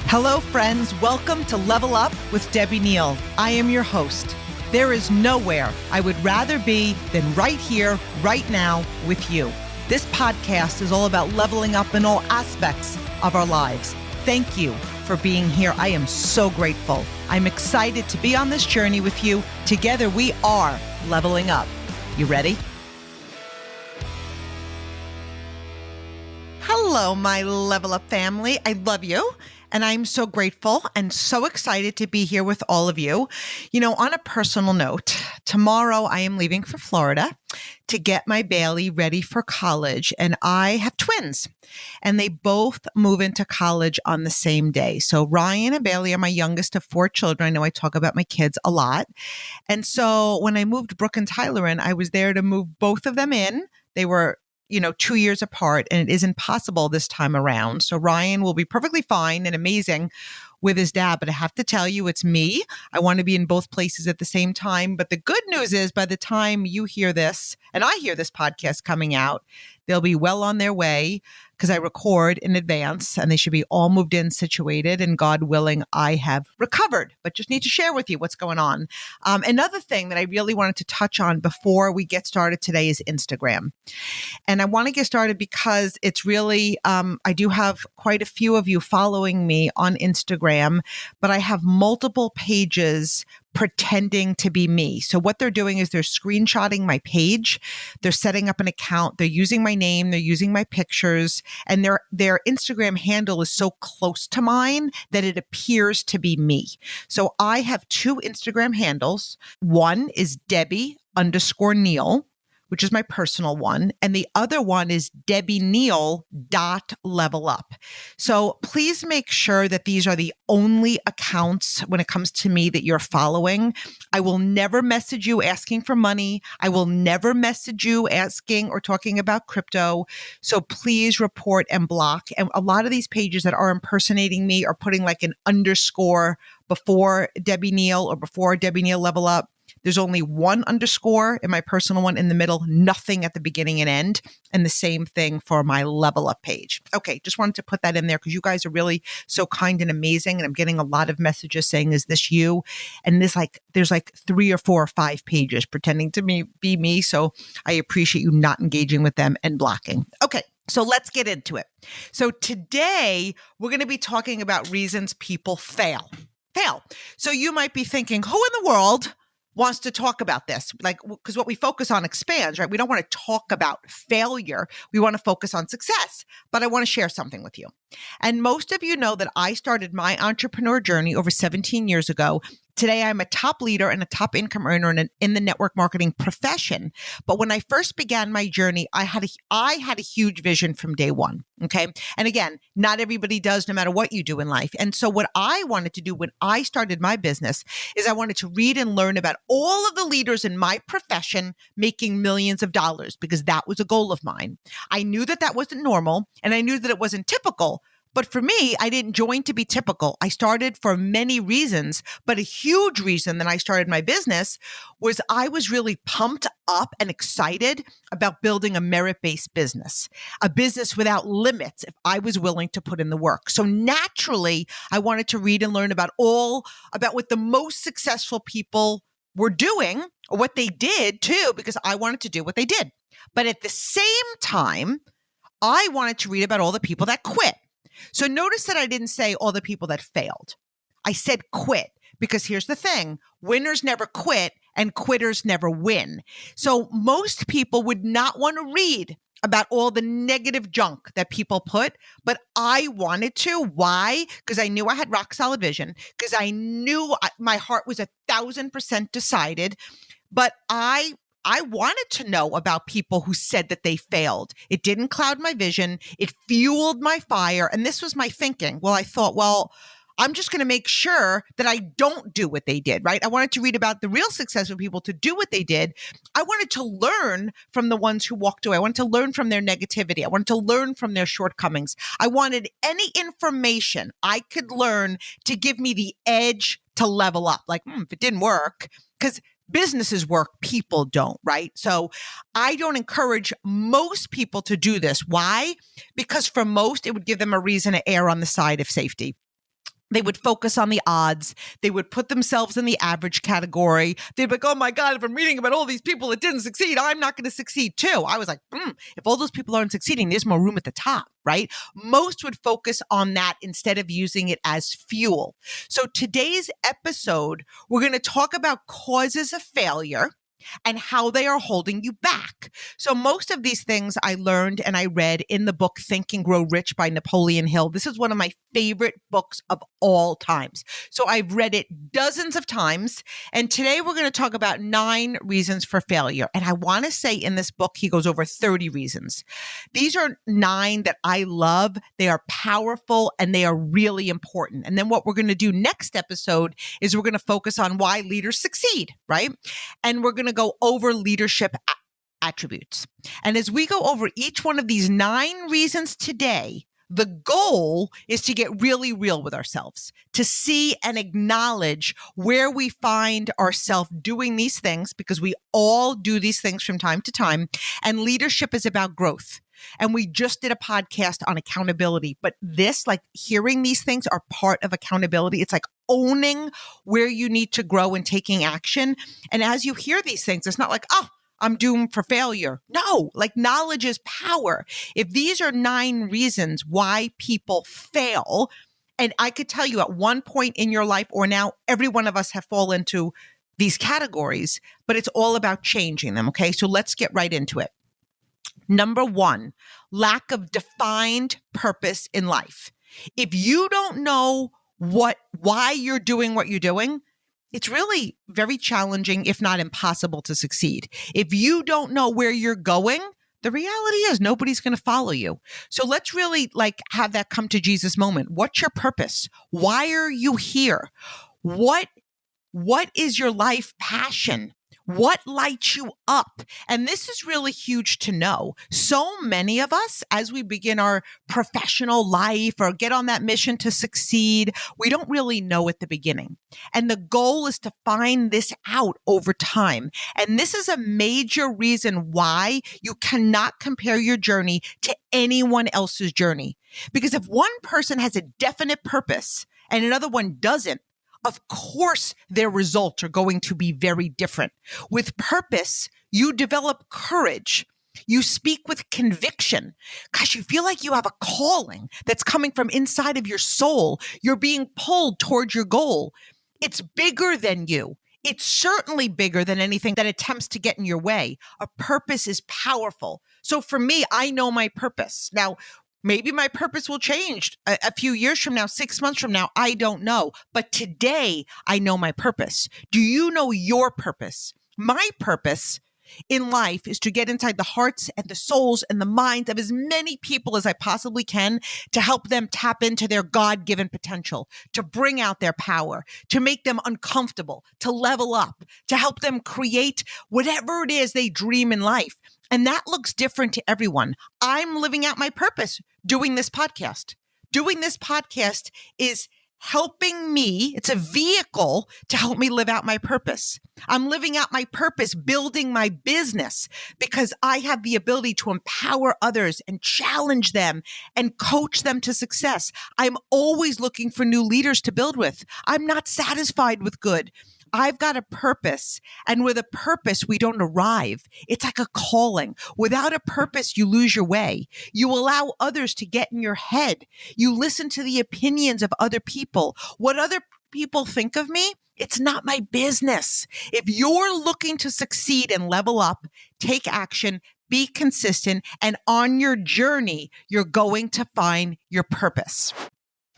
Hello, friends. Welcome to Level Up with Debbie Neal. I am your host. There is nowhere I would rather be than right here, right now with you. This podcast is all about leveling up in all aspects of our lives. Thank you for being here. I am so grateful. I'm excited to be on this journey with you. Together, we are leveling up. You ready? Hello, my Level Up family. I love you. And I'm so grateful and so excited to be here with all of you. You know, on a personal note, tomorrow I am leaving for Florida to get my Bailey ready for college. And I have twins and they both move into college on the same day. So Ryan and Bailey are my youngest of 4 children. I know I talk about my kids a lot. And so when I moved Brooke and Tyler in, I was there to move both of them in. They were 2 years apart, and it isn't possible this time around. So Ryan will be perfectly fine and amazing with his dad, but I have to tell you, it's me. I want to be in both places at the same time. But the good news is by the time you hear this, and I hear this podcast coming out, they'll be well on their way because I record in advance and they should be all moved in, situated, and God willing, I have recovered, but just need to share with you what's going on. Another thing that I really wanted to touch on before we get started today is Instagram. And I want to get started because it's really, I do have quite a few of you following me on Instagram, but I have multiple pages pretending to be me. So what they're doing is they're screenshotting my page. They're setting up an account. They're using my name. They're using my pictures. And their Instagram handle is so close to mine that it appears to be me. So I have 2 Instagram handles. One is Debbie_Neal, which is my personal one. And the other one is Debbie Neal.levelup. So please make sure that these are the only accounts when it comes to me that you're following. I will never message you asking for money. I will never message you asking or talking about crypto. So please report and block. And a lot of these pages that are impersonating me are putting like an underscore before Debbie Neal or before Debbie Neal Level Up. There's only 1 underscore in my personal one in the middle, nothing at the beginning and end. And the same thing for my Level Up page. Okay, just wanted to put that in there because you guys are really so kind and amazing. And I'm getting a lot of messages saying, is this you? And there's like 3 or 4 or 5 pages pretending to be me. So I appreciate you not engaging with them and blocking. Okay. So let's get into it. So today we're going to be talking about reasons people fail. So you might be thinking, who in the world wants to talk about this? Like, because what we focus on expands, right? We don't want to talk about failure. We want to focus on success. But I want to share something with you. And most of you know that I started my entrepreneur journey over 17 years ago. Today, I'm a top leader and a top income earner in the network marketing profession. But when I first began my journey, I had a huge vision from day one. Okay. And again, not everybody does, no matter what you do in life. And so what I wanted to do when I started my business is I wanted to read and learn about all of the leaders in my profession making millions of dollars because that was a goal of mine. I knew that that wasn't normal and I knew that it wasn't typical. But for me, I didn't join to be typical. I started for many reasons, but a huge reason that I started my business was I was really pumped up and excited about building a merit-based business, a business without limits if I was willing to put in the work. So naturally, I wanted to read and learn about what the most successful people were doing or what they did too, because I wanted to do what they did. But at the same time, I wanted to read about all the people that quit. So notice that I didn't say all the people that failed. I said quit because here's the thing. Winners never quit and quitters never win. So most people would not want to read about all the negative junk that people put, but I wanted to. Why? Because I knew I had rock solid vision, because I knew my heart was 1,000% decided, but I wanted to know about people who said that they failed. It didn't cloud my vision. It fueled my fire. And this was my thinking. Well, I thought, I'm just going to make sure that I don't do what they did, right? I wanted to read about the real successful people to do what they did. I wanted to learn from the ones who walked away. I wanted to learn from their negativity. I wanted to learn from their shortcomings. I wanted any information I could learn to give me the edge to level up. Like, if it didn't work, because businesses work, people don't, right? So I don't encourage most people to do this. Why? Because for most, it would give them a reason to err on the side of safety. They would focus on the odds. They would put themselves in the average category. They'd be like, oh my God, if I'm reading about all these people that didn't succeed, I'm not going to succeed too. I was like, if all those people aren't succeeding, there's more room at the top, right? Most would focus on that instead of using it as fuel. So today's episode, we're going to talk about causes of failure and how they are holding you back. So most of these things I learned and I read in the book Think and Grow Rich by Napoleon Hill. This is one of my favorite books of all times. So I've read it dozens of times. And today we're going to talk about 9 reasons for failure. And I want to say in this book, he goes over 30 reasons. These are 9 that I love. They are powerful and they are really important. And then what we're going to do next episode is we're going to focus on why leaders succeed, right? And we're going to go over leadership attributes. And as we go over each one of these 9 reasons today, the goal is to get really real with ourselves, to see and acknowledge where we find ourselves doing these things, because we all do these things from time to time. And leadership is about growth. And we just did a podcast on accountability, but this, like hearing these things are part of accountability. It's like owning where you need to grow and taking action. And as you hear these things, it's not like, oh, I'm doomed for failure. No, like knowledge is power. If these are 9 reasons why people fail, and I could tell you at one point in your life or now, every one of us have fallen into these categories, but it's all about changing them. Okay. So let's get right into it. Number 1, lack of defined purpose in life. If you don't know why you're doing what you're doing, it's really very challenging, if not impossible, to succeed. If you don't know where you're going, the reality is nobody's going to follow you. So let's really have that come to Jesus moment. What's your purpose? Why are you here? What is your life passion? What lights you up? And this is really huge to know. So many of us, as we begin our professional life or get on that mission to succeed, we don't really know at the beginning. And the goal is to find this out over time. And this is a major reason why you cannot compare your journey to anyone else's journey. Because if one person has a definite purpose and another one doesn't, of course, their results are going to be very different. With purpose, you develop courage. You speak with conviction. Gosh, you feel like you have a calling that's coming from inside of your soul. You're being pulled towards your goal. It's bigger than you. It's certainly bigger than anything that attempts to get in your way. A purpose is powerful. So for me, I know my purpose. Now, maybe my purpose will change a few years from now, 6 months from now. I don't know. But today, I know my purpose. Do you know your purpose? My purpose in life is to get inside the hearts and the souls and the minds of as many people as I possibly can to help them tap into their God-given potential, to bring out their power, to make them uncomfortable, to level up, to help them create whatever it is they dream in life. And that looks different to everyone. I'm living out my purpose doing this podcast. Doing this podcast is helping me. It's a vehicle to help me live out my purpose. I'm living out my purpose, building my business, because I have the ability to empower others and challenge them and coach them to success. I'm always looking for new leaders to build with. I'm not satisfied with good. I've got a purpose, and with a purpose, we don't arrive. It's like a calling. Without a purpose, you lose your way. You allow others to get in your head. You listen to the opinions of other people. What other people think of me, it's not my business. If you're looking to succeed and level up, take action, be consistent, and on your journey, you're going to find your purpose.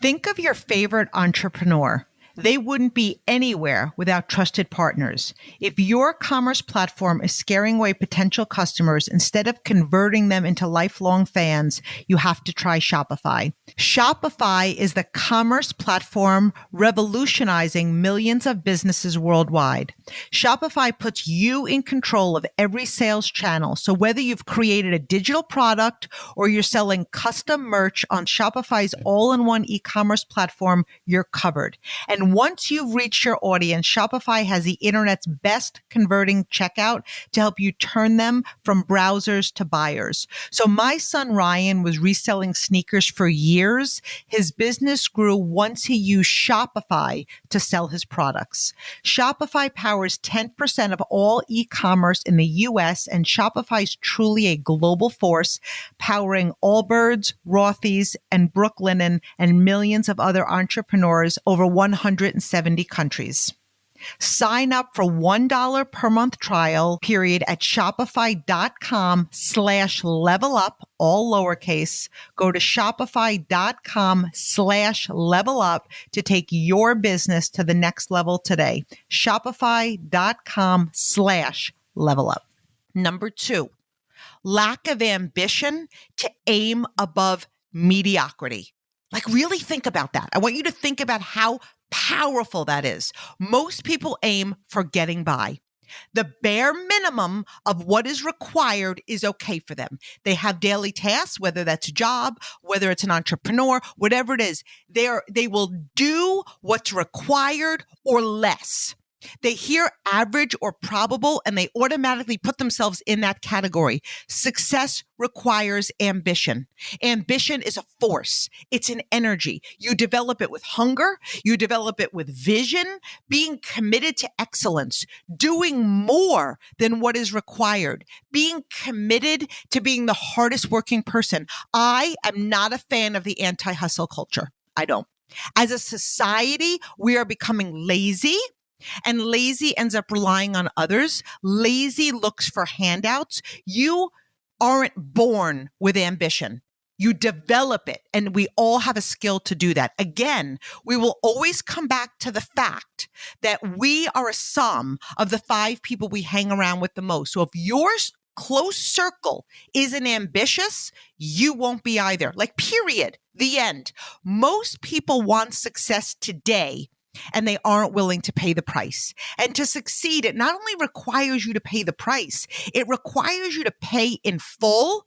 Think of your favorite entrepreneur. They wouldn't be anywhere without trusted partners. If your commerce platform is scaring away potential customers instead of converting them into lifelong fans, you have to try Shopify. Shopify is the commerce platform revolutionizing millions of businesses worldwide. Shopify puts you in control of every sales channel. So whether you've created a digital product or you're selling custom merch on Shopify's all-in-one e-commerce platform, you're covered. And And once you've reached your audience, Shopify has the internet's best converting checkout to help you turn them from browsers to buyers. So my son Ryan was reselling sneakers for years. His business grew once he used Shopify to sell his products. Shopify powers 10% of all e-commerce in the US, and Shopify is truly a global force, powering Allbirds, Rothy's, and Brooklinen, and millions of other entrepreneurs over 170 countries. Sign up for $1 per month trial period at shopify.com/level up, all lowercase. Go to shopify.com/level up to take your business to the next level today. Shopify.com/level up. Number 2, lack of ambition to aim above mediocrity. Like, really think about that. I want you to think about how powerful that is. Most people aim for getting by. The bare minimum of what is required is okay for them. They have daily tasks, whether that's a job, whether it's an entrepreneur, whatever it is. They will do what's required or less. They hear average or probable, and they automatically put themselves in that category. Success requires ambition. Ambition is a force. It's an energy. You develop it with hunger. You develop it with vision, being committed to excellence, doing more than what is required, being committed to being the hardest working person. I am not a fan of the anti-hustle culture. I don't. As a society, we are becoming lazy. And lazy ends up relying on others. Lazy looks for handouts. You aren't born with ambition. You develop it, and we all have a skill to do that. Again, we will always come back to the fact that we are a sum of the 5 people we hang around with the most. So if your close circle isn't ambitious, you won't be either. Like, period. The end. Most people want success today, and they aren't willing to pay the price. And to succeed, it not only requires you to pay the price, it requires you to pay in full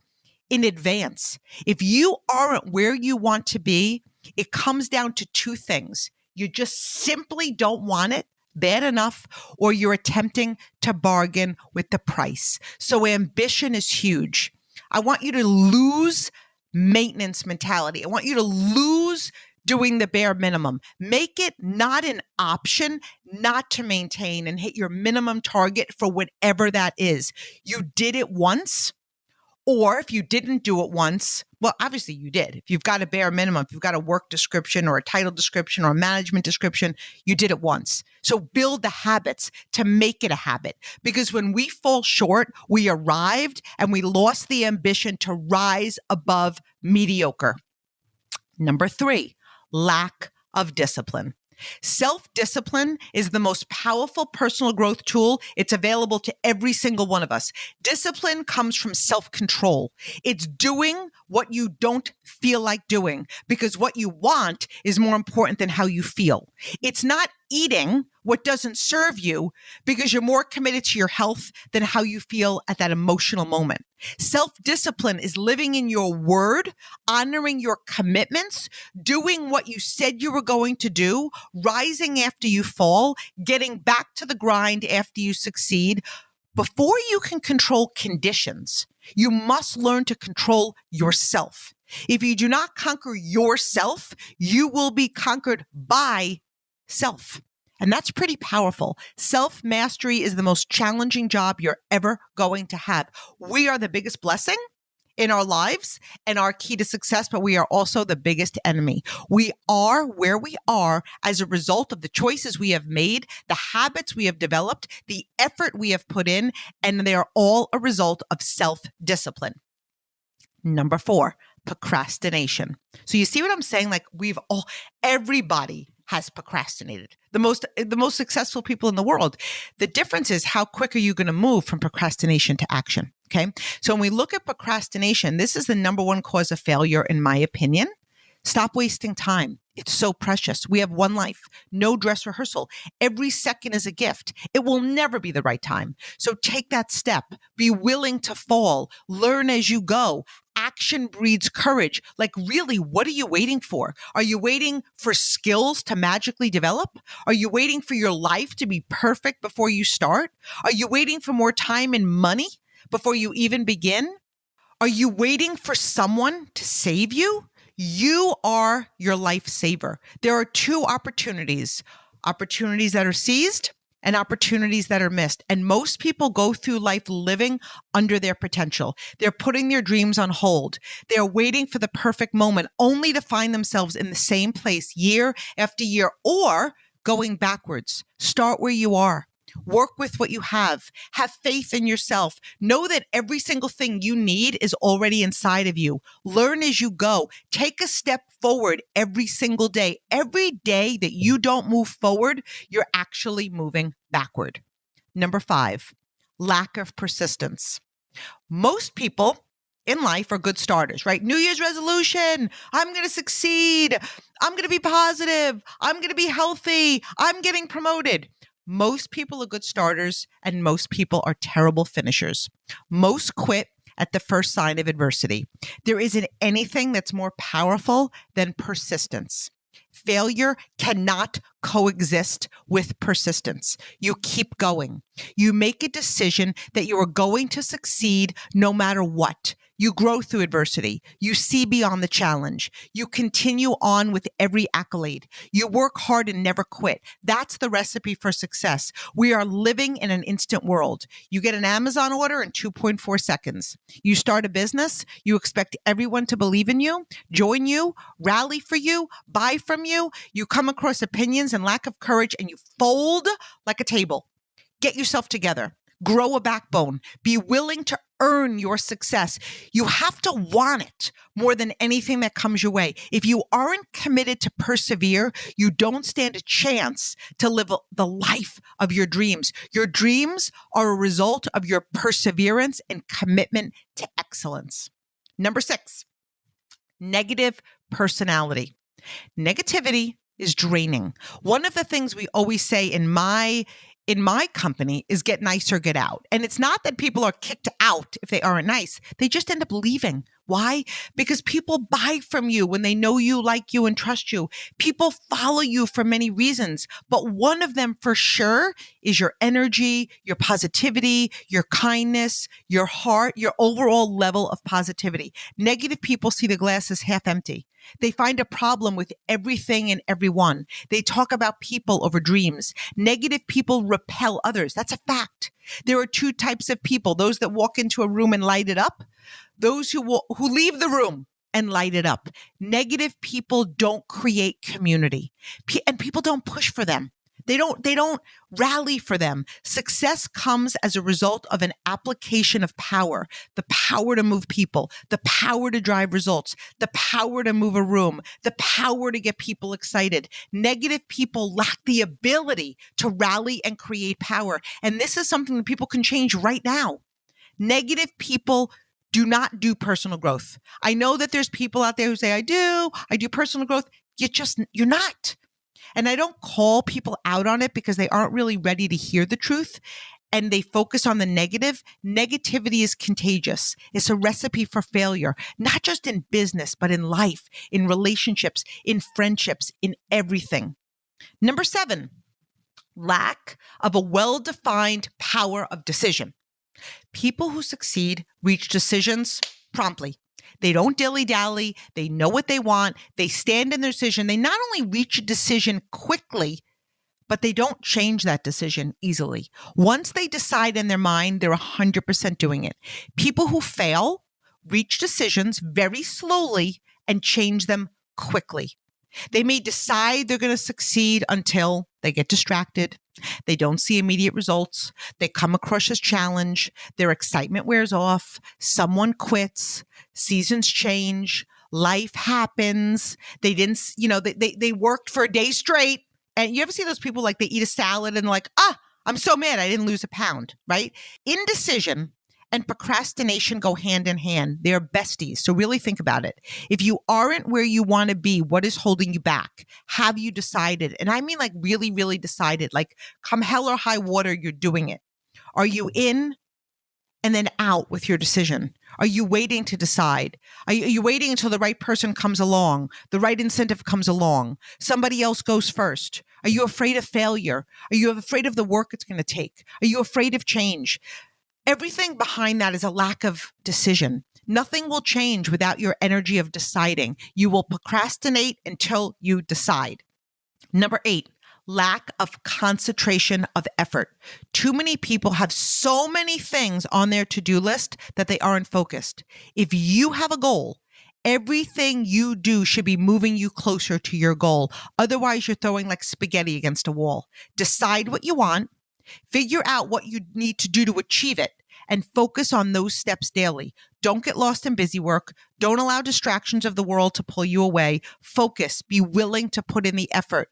in advance. If you aren't where you want to be, it comes down to 2 things. You just simply don't want it bad enough, or you're attempting to bargain with the price. So ambition is huge. I want you to lose maintenance mentality. I want you to lose doing the bare minimum. Make it not an option not to maintain and hit your minimum target for whatever that is. You did it once, or if you didn't do it once, well, obviously you did. If you've got a bare minimum, if you've got a work description or a title description or a management description, you did it once. So build the habits to make it a habit. Because when we fall short, we arrived and we lost the ambition to rise above mediocre. Number 3, lack of discipline. Self-discipline is the most powerful personal growth tool. It's available to every single one of us. Discipline comes from self-control. It's doing what you don't feel like doing, because what you want is more important than how you feel. It's not eating what doesn't serve you because you're more committed to your health than how you feel at that emotional moment. Self-discipline is living in your word, honoring your commitments, doing what you said you were going to do, rising after you fall, getting back to the grind after you succeed. Before you can control conditions, you must learn to control yourself. If you do not conquer yourself, you will be conquered by self. And that's pretty powerful. Self-mastery is the most challenging job you're ever going to have. We are the biggest blessing in our lives and our key to success, but we are also the biggest enemy. We are where we are as a result of the choices we have made, the habits we have developed, the effort we have put in, and they are all a result of self-discipline. Number 4, procrastination. So you see what I'm saying? Like, everybody has procrastinated. The most successful people in the world. The difference is, how quick are you going to move from procrastination to action? Okay. So when we look at procrastination, this is the number 1 cause of failure, in my opinion. Stop wasting time. It's so precious. We have one life, no dress rehearsal. Every second is a gift. It will never be the right time. So take that step. Be willing to fall. Learn as you go. Action breeds courage. Like, really, what are you waiting for? Are you waiting for skills to magically develop? Are you waiting for your life to be perfect before you start? Are you waiting for more time and money before you even begin? Are you waiting for someone to save you? You are your life saver. There are two opportunities that are seized and opportunities that are missed. And most people go through life living under their potential. They're putting their dreams on hold. They're waiting for the perfect moment only to find themselves in the same place year after year, or going backwards. Start where you are. Work with what you have. Have faith in yourself. Know that every single thing you need is already inside of you. Learn as you go. Take a step forward every single day. Every day that you don't move forward, you're actually moving backward. Number 5, lack of persistence. Most people in life are good starters, right? New Year's resolution. I'm going to succeed. I'm going to be positive. I'm going to be healthy. I'm getting promoted. Most people are good starters and most people are terrible finishers. Most quit at the first sign of adversity. There isn't anything that's more powerful than persistence. Failure cannot coexist with persistence. You keep going. You make a decision that you are going to succeed no matter what. You grow through adversity. You see beyond the challenge. You continue on with every accolade. You work hard and never quit. That's the recipe for success. We are living in an instant world. You get an Amazon order in 2.4 seconds. You start a business. You expect everyone to believe in you, join you, rally for you, buy from you. You come across opinions and lack of courage and you fold like a table. Get yourself together. Grow a backbone. Be willing to earn your success. You have to want it more than anything that comes your way. If you aren't committed to persevere, you don't stand a chance to live the life of your dreams. Your dreams are a result of your perseverance and commitment to excellence. Number 6, negative personality. Negativity is draining. One of the things we always say in my company is get nice or get out. And it's not that people are kicked out if they aren't nice. They just end up leaving. Why? Because people buy from you when they know you, like you, and trust you. People follow you for many reasons, but one of them for sure is your energy, your positivity, your kindness, your heart, your overall level of positivity. Negative people see the glass as half empty. They find a problem with everything and everyone. They talk about people over dreams. Negative people repel others. That's a fact. There are two types of people: those that walk into a room and light it up, those who leave the room and light it up. Negative people don't create community, and people don't push for them. They don't rally for them. Success comes as a result of an application of power, the power to move people, the power to drive results, the power to move a room, the power to get people excited. Negative people lack the ability to rally and create power. And this is something that people can change right now. Negative people do not do personal growth. I know that there's people out there who say, I do personal growth. You're not. And I don't call people out on it because they aren't really ready to hear the truth and they focus on the negative. Negativity is contagious. It's a recipe for failure, not just in business, but in life, in relationships, in friendships, in everything. Number 7, lack of a well-defined power of decision. People who succeed reach decisions promptly. They don't dilly-dally. They know what they want. They stand in their decision. They not only reach a decision quickly, but they don't change that decision easily. Once they decide in their mind, they're 100% doing it. People who fail reach decisions very slowly and change them quickly. They may decide they're going to succeed until they get distracted. They don't see immediate results. They come across as challenge. Their excitement wears off. Someone quits. Seasons change. Life happens. They didn't, they worked for a day straight. And you ever see those people, like, they eat a salad and like, I'm so mad I didn't lose a pound, right? Indecision and procrastination go hand in hand. They're besties. So really think about it. If you aren't where you want to be, what is holding you back? Have you decided? And I mean, like, really, really decided, like, come hell or high water, you're doing it. Are you in and then out with your decision? Are you waiting to decide? Are you waiting until the right person comes along, the right incentive comes along, somebody else goes first? Are you afraid of failure? Are you afraid of the work it's going to take? Are you afraid of change? Everything behind that is a lack of decision. Nothing will change without your energy of deciding. You will procrastinate until you decide. Number 8, lack of concentration of effort. Too many people have so many things on their to-do list that they aren't focused. If you have a goal, everything you do should be moving you closer to your goal. Otherwise, you're throwing like spaghetti against a wall. Decide what you want, figure out what you need to do to achieve it, and focus on those steps daily. Don't get lost in busy work. Don't allow distractions of the world to pull you away. Focus. Be willing to put in the effort.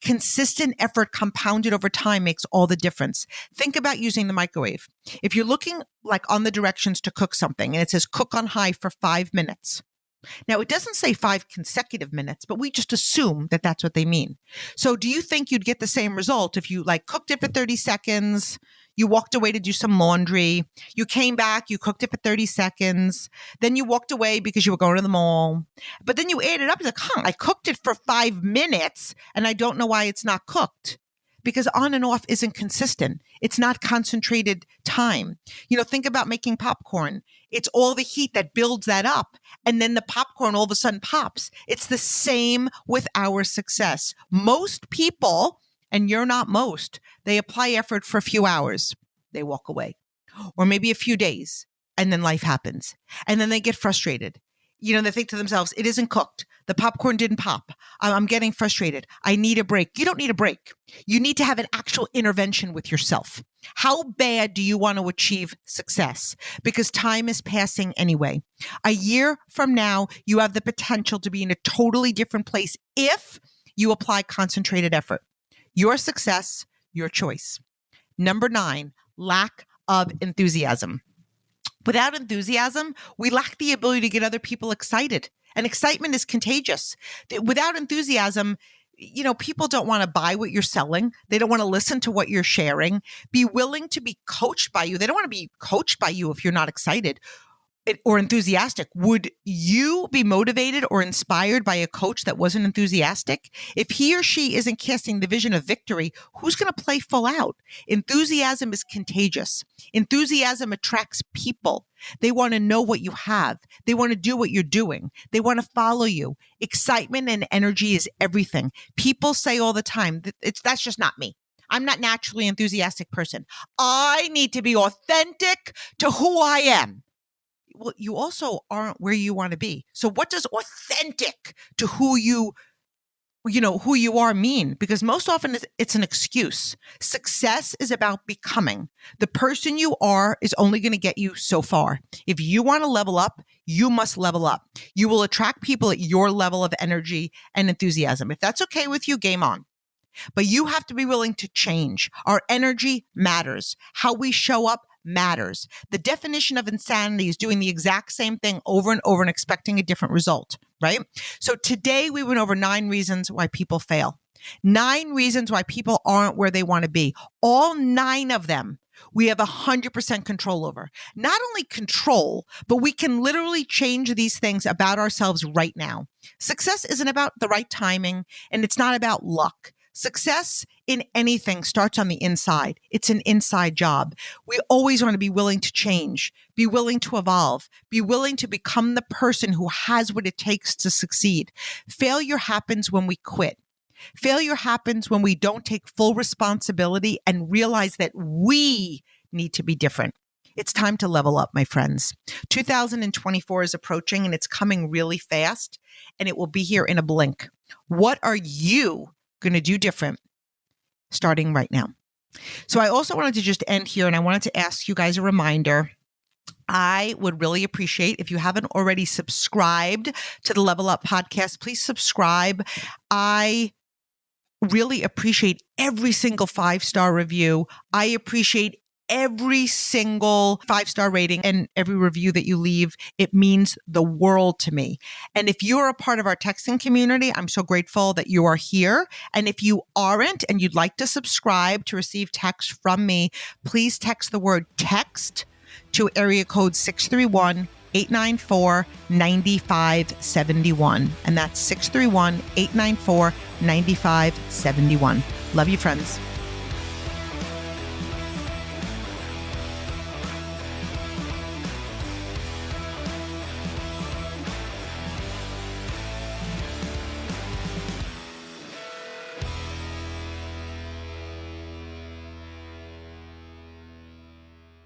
Consistent effort compounded over time makes all the difference. Think about using the microwave. If you're looking like on the directions to cook something and it says cook on high for 5 minutes. Now, it doesn't say 5 consecutive minutes, but we just assume that that's what they mean. So do you think you'd get the same result if you like cooked it for 30 seconds, you walked away to do some laundry, you came back, you cooked it for 30 seconds, then you walked away because you were going to the mall, but then you added up, like, I cooked it for 5 minutes and I don't know why it's not cooked. Because on and off isn't consistent. It's not concentrated time. Think about making popcorn. It's all the heat that builds that up. And then the popcorn all of a sudden pops. It's the same with our success. Most people, and you're not most, they apply effort for a few hours. They walk away. Or maybe a few days. And then life happens. And then they get frustrated. They think to themselves, it isn't cooked. The popcorn didn't pop. I'm getting frustrated. I need a break. You don't need a break. You need to have an actual intervention with yourself. How bad do you want to achieve success? Because time is passing anyway. A year from now, you have the potential to be in a totally different place if you apply concentrated effort. Your success, your choice. Number 9, lack of enthusiasm. Without enthusiasm, we lack the ability to get other people excited. And excitement is contagious. Without enthusiasm, people don't want to buy what you're selling. They don't want to listen to what you're sharing. Be willing to be coached by you. They don't want to be coached by you if you're not excited or enthusiastic. Would you be motivated or inspired by a coach that wasn't enthusiastic? If he or she isn't casting the vision of victory, who's going to play full out? Enthusiasm is contagious. Enthusiasm attracts people. They want to know what you have. They want to do what you're doing. They want to follow you. Excitement and energy is everything. People say all the time, that's just not me. I'm not naturally an enthusiastic person. I need to be authentic to who I am. Well, you also aren't where you want to be. So what does authentic to who you are mean? Because most often it's an excuse. Success is about becoming. The person you are is only going to get you so far. If you want to level up, you must level up. You will attract people at your level of energy and enthusiasm. If that's okay with you, game on. But you have to be willing to change. Our energy matters. How we show up matters. The definition of insanity is doing the exact same thing over and over and expecting a different result, right? So today we went over 9 reasons why people fail. 9 reasons why people aren't where they want to be. All 9 of them we have 100% control over. Not only control, but we can literally change these things about ourselves right now. Success isn't about the right timing, and it's not about luck. Success in anything starts on the inside. It's an inside job. We always want to be willing to change, be willing to evolve, be willing to become the person who has what it takes to succeed. Failure happens when we quit. Failure happens when we don't take full responsibility and realize that we need to be different. It's time to level up, my friends. 2024 is approaching and it's coming really fast, and it will be here in a blink. What are you going to do different starting right now? So I also wanted to just end here, and I wanted to ask you guys a reminder. I would really appreciate if you haven't already subscribed to the Level Up podcast, please subscribe. I really appreciate every single 5-star review. I appreciate every single 5-star rating and every review that you leave. It means the world to me. And if you're a part of our texting community, I'm so grateful that you are here. And if you aren't and you'd like to subscribe to receive text from me, please text the word text to area code 631-894-9571. And that's 631-894-9571. Love you, friends.